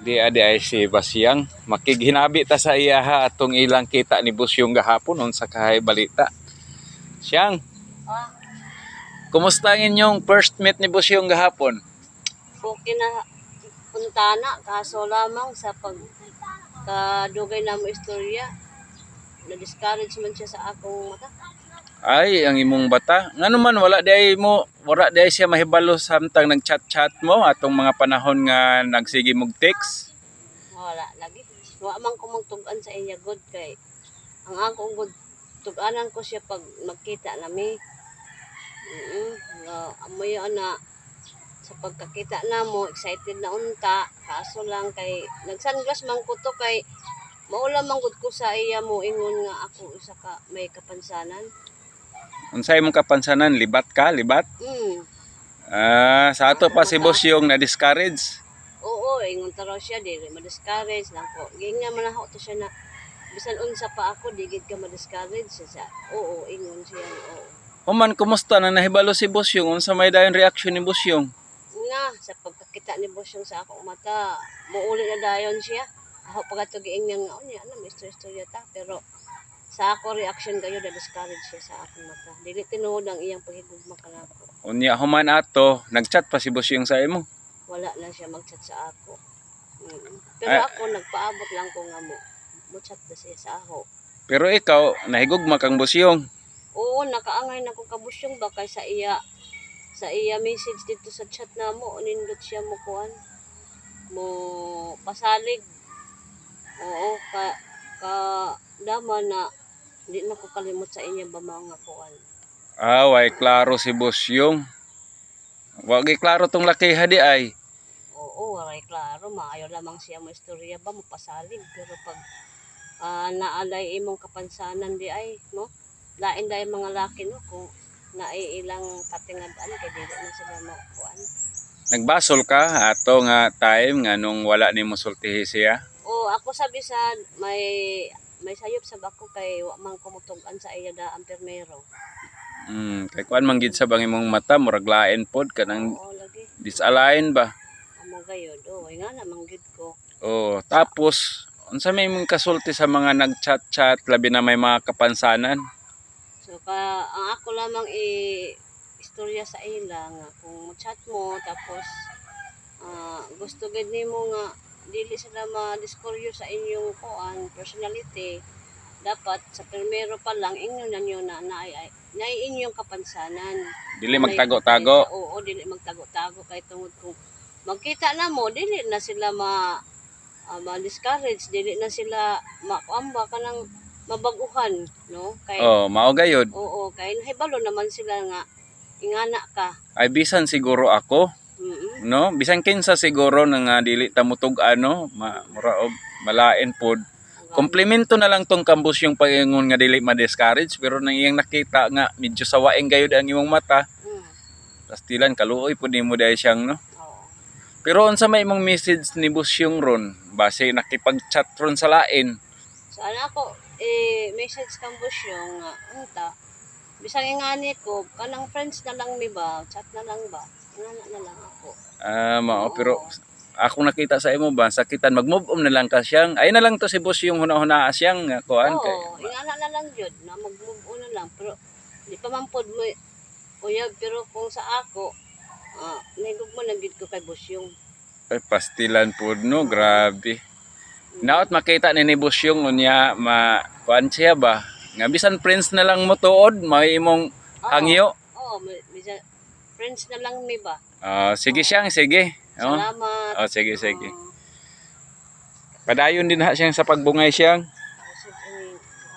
Di adi ay si Basyang. Makighinabi ta sa iya ha atong ilang kita ni Busyong gahapon unsa kahay balita. Siyang, Ah, kumusta ang inyong first meet ni Busyong gahapon? okay na punta na kaso lamang sa pagkadugay na mo istorya. Na-discourage man siya sa akong mata. Ay, ang imong bata. Ngano man wala di ay siya mahibalo samtang nag-chat-chat mo atong mga panahon nga nagsige mog text. Wala lagi. Wa man ko magtugan sa iya good kay ang akong good tuganan ko siya pag magkita nami. Amoy na sa pagkakita na mo, excited na unta. Kaso lang kay nagsunglass man ko to kay maula man gud ko sa iya mo ingon nga ako isa ka may kapansanan. Unsay imong kapansanan? Libat ka? Libat? Sa ato pa si Busyong na discourage. Oo, ingon ta raw siya dili ma-discourage lang ko. Ginga man ako to siya na bisan unsa pa ako digid ka ma-discourage siya. Oo, ingon siya oo. Human kumusta na nahibalo si Busyong? Unsa may dayon reaksyon ni Busyong? Nga sa pagkakita ni Bosyong sa akong mata, muuli na dayon siya. Ako pagatugiin niya nga niya ano, istorya ta pero sa ako reaction kayo na discourage siya sa akong mata. Dili tinuod ang iyang paghigugma kanako. Unya human ato, nagchat pa si Busyong sa imo. Wala na siya mag-chat sa ako. Pero ako nagpaabot lang ko nga mo chat na siya sa ako. Pero ikaw, nahigugma kang Busyong. Oo, nakaangay na ko kabusyong ba kay sa iya message dito sa chat na mo nindot siya mo kuan mo pasalig. Oo, ka dama na di na ko kalimot sa inyo ba mga kuan. Way klaro si Busyong. Wagi klaro tong laki hadi ay. Oo, waray klaro, maayo lamang siya mo istorya ba mo pasalig pero pag naalay imong kapansanan di ay no lain dahil mga laki no kung naiilang katingadaan kay dili na sila mo kuan. Nagbasol ka ato nga time nga nung wala nimo sultihi siya. Oo, ako sabi sa may sayop sa bako kay wa man ko mutugan sa iya da ang permero. Kay kuan man gid sa bang imong mata murag lain pod kanang Oo, lagi. disalign ba. Amo gayud. Oo, nga namang gid ko. Oh, tapos unsa may imong kasulti sa mga nag-chat-chat labi na may mga kapansanan? So ang ako lamang istorya sa ila nga kung chat mo tapos gusto gid nimo nga dili sila ma-discourage sa inyong kuan personality dapat sa primero pa lang inyo na nyo na inyong kapansanan. Dili magtago-tago. Oo, dili magtago-tago kay tungod kung magkita na mo dili na sila ma-discourage, dili na sila makuamba kanang mabaguhan, no? Kay Mao gayud. oo, kay nahibalo naman sila nga ingana ka. Ay bisan siguro ako, no? Bisan kinsa siguro nga dili ta mutug-an no, mura og malain pod. Komplemento na lang tong kambus yung paingon nga dili ma-discourage pero nang iyang nakita nga medyo sawaing gayud ang imong mata. Pastilan kaluoy pud nimo dai siyang no. Pero unsa may imong message ni Busyong ron base nakipag-chat ron sa lain? So ako message kang Busyong nga unta bisan ingani ko kanang friends na lang mi ba chat na lang ba ingana na lang ako. Mao pero ako nakita sa imo ba sakitan mag-move on na lang ka siyang ay na lang to si Busyong huna-huna siyang kuan kay. Ingana na lang jud na mag-move on na lang pero di pa man pod mo uyab pero kung sa ako nahigugma na gid ko kay Busyong. Ay pastilan pod no, grabe. Naot makita ni Busyong unya kuan siya ba nga bisan friends na lang mo tuod may imong hangyo. Oo, friends na lang mi ba. Sige siyang sige. Salamat. Sige. Padayon din ha siyang sa pagbungay siyang.